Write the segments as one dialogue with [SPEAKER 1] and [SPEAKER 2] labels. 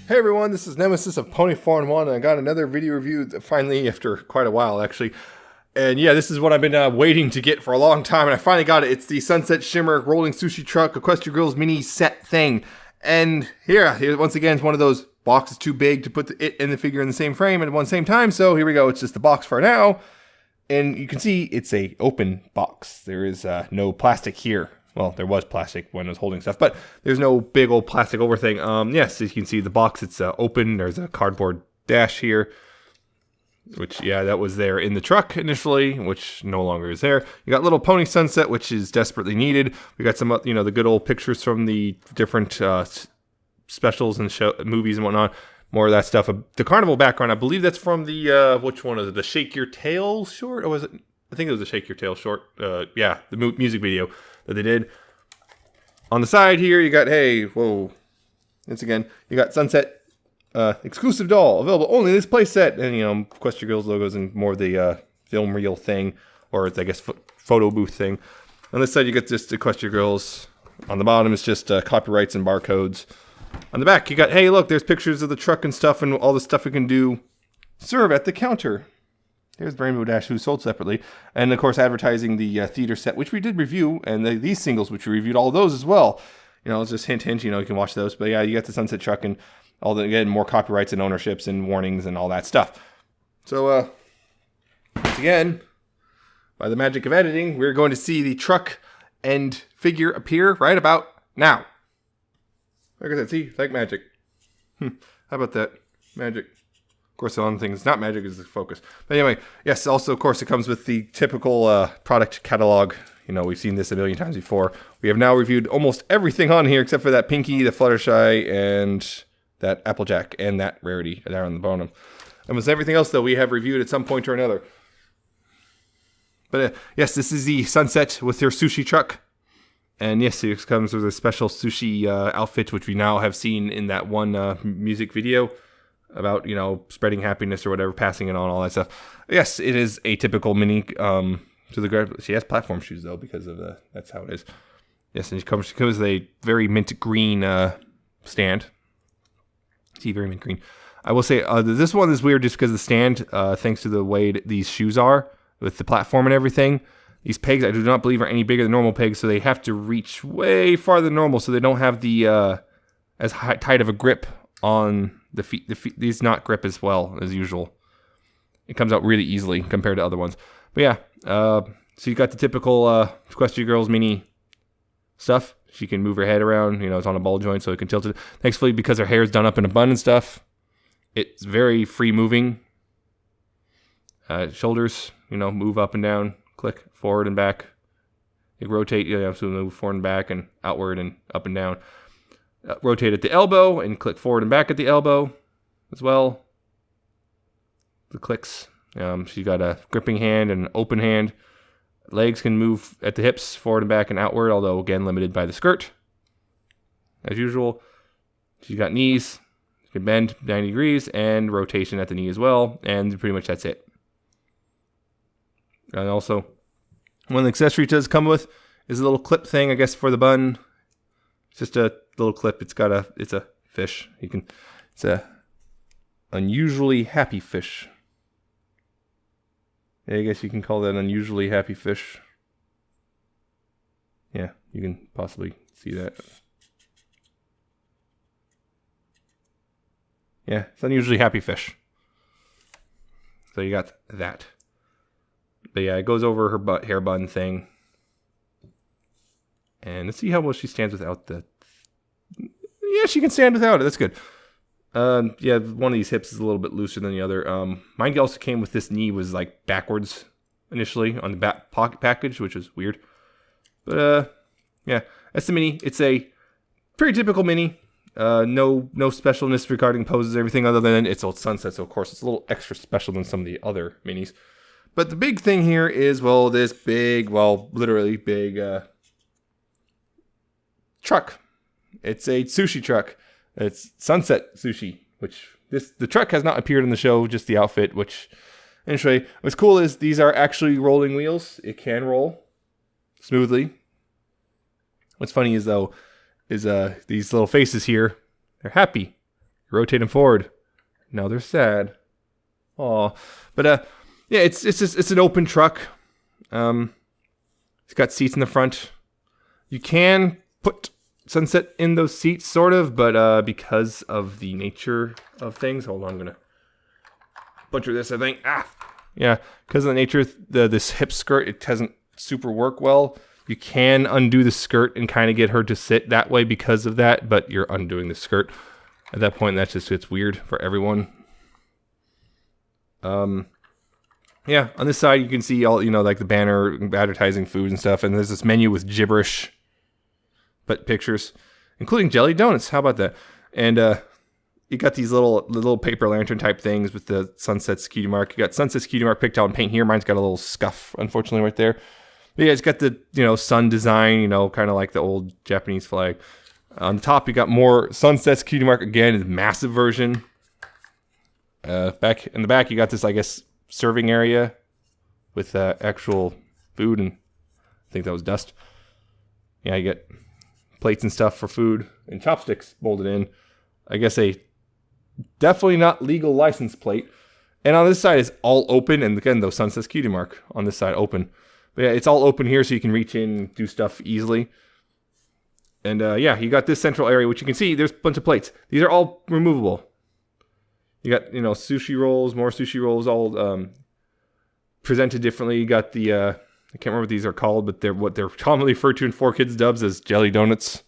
[SPEAKER 1] Hey everyone, this is Nemesis of Pony Farm 1, and I got another video review finally after quite a while actually. And yeah, this is what I've been waiting to get for a long time, and I finally got it. It's the Sunset Shimmer Rolling Sushi Truck Equestria Grills mini set thing. And here once again, it's one of those boxes too big to put it and the figure in the same frame at one same time. So here we go, it's just the box for now. And you can see it's a open box. There is no plastic here. Well, there was plastic when I was holding stuff, but there's no big old plastic over thing. Yes, as you can see, the box, it's open. There's a cardboard dash here, which, yeah, that was there in the truck initially, which no longer is there. You got little Pony Sunset, which is desperately needed. We got some, the good old pictures from the different specials and movies and whatnot. More of that stuff. The carnival background, I believe that's from the, which one is it? The Shake Your Tail short? Or was it? I think it was the Shake Your Tail short. Yeah, the music video that they did. On the side here, you got, once again, you got Sunset exclusive doll available only in this play set, and Equestria Grills logos and more of the film reel thing, or it's, I guess, photo booth thing. On this side, you get just Equestria Grills. On the bottom, it's just copyrights and barcodes. On the back, you got, hey, look, there's pictures of the truck and stuff, and all the stuff we can do. Serve at the counter. There's Rainbow Dash, who's sold separately. And, of course, advertising the theater set, which we did review, and these singles, which we reviewed all of those as well. It's just hint, hint, you can watch those. But, yeah, you got the Sunset Truck and all the, again, more copyrights and ownerships and warnings and all that stuff. So, once again, by the magic of editing, we're going to see the truck and figure appear right about now. Like I said, see, like magic. How about that? Magic. Of course, the only thing that's not magic is the focus. But anyway, yes, also, of course, it comes with the typical product catalog. We've seen this a million times before. We have now reviewed almost everything on here except for that Pinky, the Fluttershy, and that Applejack, and that Rarity there on the bottom. Almost everything else, though, we have reviewed at some point or another. But yes, this is the Sunset with their sushi truck. And yes, it comes with a special sushi outfit, which we now have seen in that one music video about, spreading happiness or whatever, passing it on, all that stuff. Yes, it is a typical mini to the. She has platform shoes, though, because of that's how it is. Yes, and she comes with a very mint green stand. See, very mint green. I will say this one is weird just because the stand, thanks to the way these shoes are with the platform and everything. These pegs, I do not believe, are any bigger than normal pegs, so they have to reach way farther than normal, so they don't have the as tight of a grip on the feet. These not grip as well as usual. It comes out really easily compared to other ones. But yeah, so you got the typical Equestria Girls mini stuff. She can move her head around. It's on a ball joint, so it can tilt it. Thankfully, because her hair is done up in a bun and stuff, it's very free moving. Shoulders, move up and down. Click forward and back. You rotate, so move forward and back and outward and up and down. Rotate at the elbow and click forward and back at the elbow as well. The clicks. She's got a gripping hand and an open hand. Legs can move at the hips, forward and back and outward, although again limited by the skirt. As usual. She's got knees. You can bend 90 degrees and rotation at the knee as well. And pretty much that's it. And also, one of the accessories it does come with is a little clip thing, I guess, for the bun. It's just a little clip. It's a fish. It's a unusually happy fish. Yeah, I guess you can call that an unusually happy fish. Yeah, you can possibly see that. Yeah, it's an unusually happy fish. So you got that. But yeah, it goes over her hair bun thing. And let's see how well she stands without the. Yeah, she can stand without it. That's good. Yeah, one of these hips is a little bit looser than the other. Mine also came with this knee was like backwards initially on the back pocket package, which is weird. But yeah, that's the mini. It's a pretty typical mini. No specialness regarding poses or everything other than it's old Sunset, so of course it's a little extra special than some of the other minis. But the big thing here is, this big, literally big truck. It's a sushi truck. It's Sunset Sushi, which the truck has not appeared in the show, just the outfit, which, anyway, what's cool is these are actually rolling wheels. It can roll smoothly. What's funny is, though, these little faces here, they're happy. rotate them forward. Now they're sad. Oh, but yeah, it's an open truck. It's got seats in the front. You can put Sunset in those seats, sort of, but because of the nature of things, hold on, I'm gonna butcher this, I think. Yeah, because of the nature of this hip skirt, it doesn't super work well. You can undo the skirt and kind of get her to sit that way because of that, but you're undoing the skirt. At that point, it's weird for everyone. Yeah, on this side, you can see all, like the banner, advertising food and stuff, and there's this menu with gibberish, but pictures, including jelly donuts. How about that? And you got these little paper lantern type things with the Sunset's cutie mark. You got Sunset's cutie mark picked out in paint here. Mine's got a little scuff, unfortunately, right there. But yeah, it's got the sun design, kind of like the old Japanese flag. On the top, you got more Sunset's cutie mark again, is massive version. Back in the back, you got this, I guess, serving area with actual food, and I think that was dust. Yeah, you get plates and stuff for food and chopsticks molded in. I guess a definitely not legal license plate. And on this side is all open, and again, the Sunset's cutie mark on this side open. But yeah, it's all open here, so you can reach in and do stuff easily. And yeah, you got this central area, which you can see there's a bunch of plates. These are all removable. You got, sushi rolls, more sushi rolls, all presented differently. You got the, I can't remember what these are called, but they're what they're commonly referred to in 4Kids dubs as jelly donuts.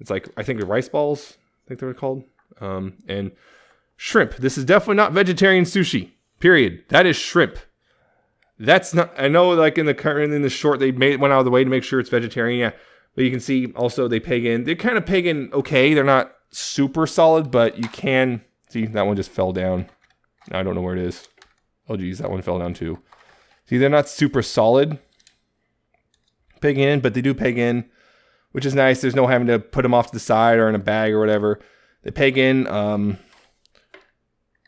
[SPEAKER 1] It's like, I think they're rice balls, I think they're called. And shrimp. This is definitely not vegetarian sushi, period. That is shrimp. That's not, I know like in the short, they went out of the way to make sure it's vegetarian, yeah. But you can see also they peg in, they're kind of pegging okay. They're not super solid, but you can see that one just fell down. I don't know where it is. Oh geez, that one fell down too. See, they're not super solid pegging in, but they do peg in, which is nice. There's no having to put them off to the side or in a bag or whatever. They peg in.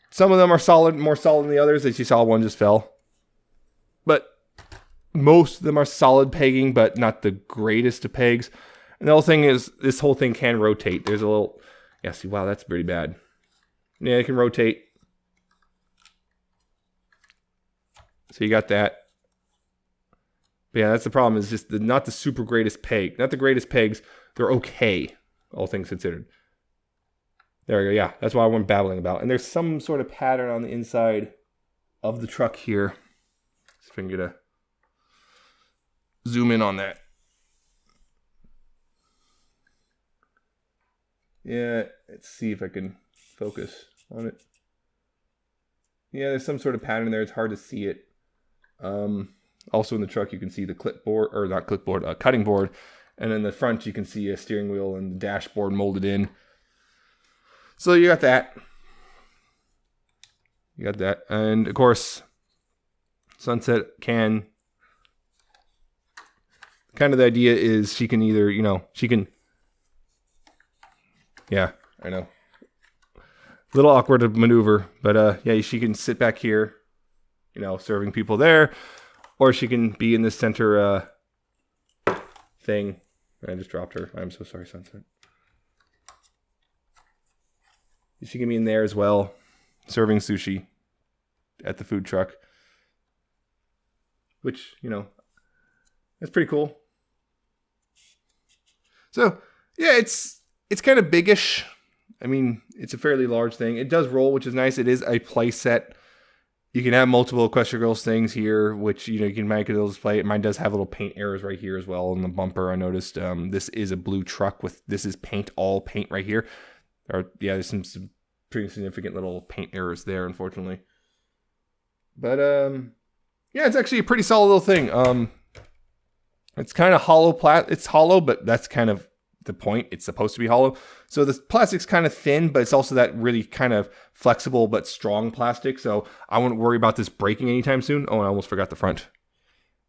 [SPEAKER 1] Some of them are solid, more solid than the others. As you saw, one just fell. But most of them are solid pegging, but not the greatest of pegs. And the whole thing is, this whole thing can rotate. There's a little, yeah, see, wow, that's pretty bad. Yeah, it can rotate. So you got that. But yeah, that's the problem, is just not the super greatest peg. Not the greatest pegs. They're okay, all things considered. There we go, yeah, that's what I went babbling about. And there's some sort of pattern on the inside of the truck here. See if I can get a zoom in on that. Yeah, let's see if I can focus on it. Yeah, there's some sort of pattern there. It's hard to see it. Also in the truck, you can see the clipboard, or not clipboard, cutting board. And in the front, you can see a steering wheel and the dashboard molded in. So you got that. You got that. And of course, Sunset can, kind of the idea is she can either, she can, yeah, I know. A little awkward to maneuver, but yeah, she can sit back here, serving people there, or she can be in the center thing. I just dropped her. I'm so sorry, Sunset. She can be in there as well, serving sushi at the food truck. Which, that's pretty cool. So, yeah, it's kind of biggish. I mean, it's a fairly large thing. It does roll, which is nice. It is a play set. You can have multiple Equestria Girls things here, which, you can make a little display. Mine does have little paint errors right here as well on the bumper. I noticed this is a blue truck with, this is all paint right here. Or, yeah, there's some pretty significant little paint errors there, unfortunately. But, yeah, it's actually a pretty solid little thing. It's kind of hollow. It's hollow, but that's kind of the point. It's supposed to be hollow. So the plastic's kind of thin, but it's also that really kind of flexible but strong plastic. So I wouldn't worry about this breaking anytime soon. Oh, and I almost forgot the front.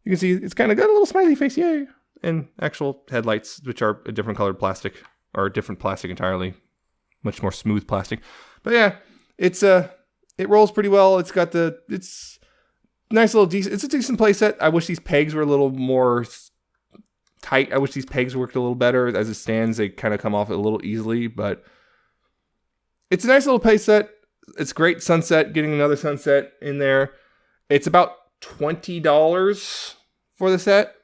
[SPEAKER 1] You can see it's kind of got a little smiley face, yay! And actual headlights, which are a different colored plastic, or a different plastic entirely, much more smooth plastic. But yeah, it rolls pretty well. It's got it's nice little it's a decent playset. I wish these pegs were a little more tight. I wish these pegs worked a little better. As it stands, they kind of come off a little easily, but it's a nice little play set. It's great sunset, getting another sunset in there. It's about $20 for the set,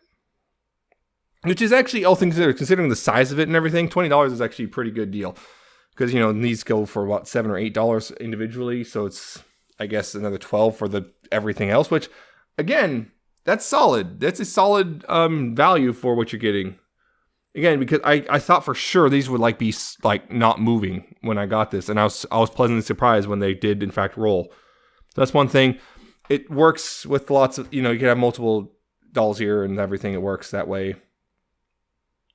[SPEAKER 1] which is actually, all things considered, considering the size of it and everything, $20 is actually a pretty good deal. Because, you know, these go for about $7 or $8 individually, so it's, I guess, another $12 for the everything else, which, again, that's solid. That's a solid value for what you're getting. Again, because I thought for sure these would be not moving when I got this, and I was pleasantly surprised when they did in fact roll. So that's one thing. It works with lots of, you know, you can have multiple dolls here and everything. It works that way.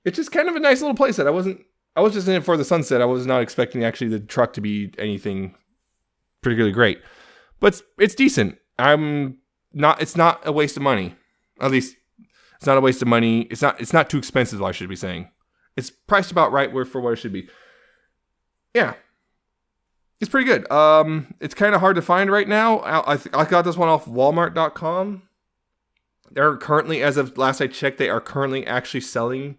[SPEAKER 1] It's just kind of a nice little playset. I was just in it for the sunset. I was not expecting actually the truck to be anything particularly great, but it's decent. It's not a waste of money. At least it's not a waste of money. It's not too expensive, I should be saying. It's priced about right for what it should be. Yeah. It's pretty good. It's kind of hard to find right now. I got this one off Walmart.com. They're currently, as of last I checked, they are currently actually selling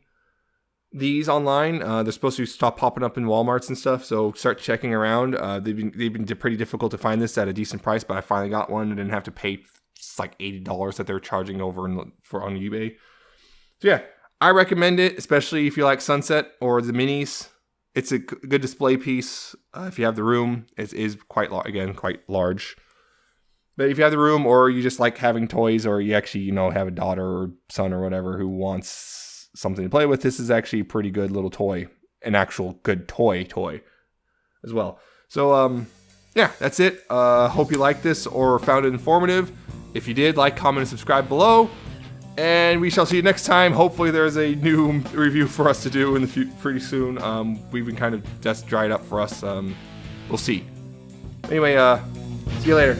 [SPEAKER 1] these online. They're supposed to stop popping up in Walmarts and stuff, so start checking around. They've been pretty difficult to find this at a decent price, but I finally got one and didn't have to pay like $80 that they're charging over on eBay. So yeah, I recommend it, especially if you like Sunset or the minis. It's a good display piece if you have the room. It is quite large. But if you have the room, or you just like having toys, or you actually, you know, have a daughter or son or whatever who wants something to play with, this is actually a pretty good little toy, an actual good toy as well. So yeah, that's it. Hope you liked this or found it informative. If you did, like, comment, and subscribe below. And we shall see you next time. Hopefully there's a new review for us to do in the future pretty soon. We've been kind of just dried up for us. We'll see. Anyway, see you later.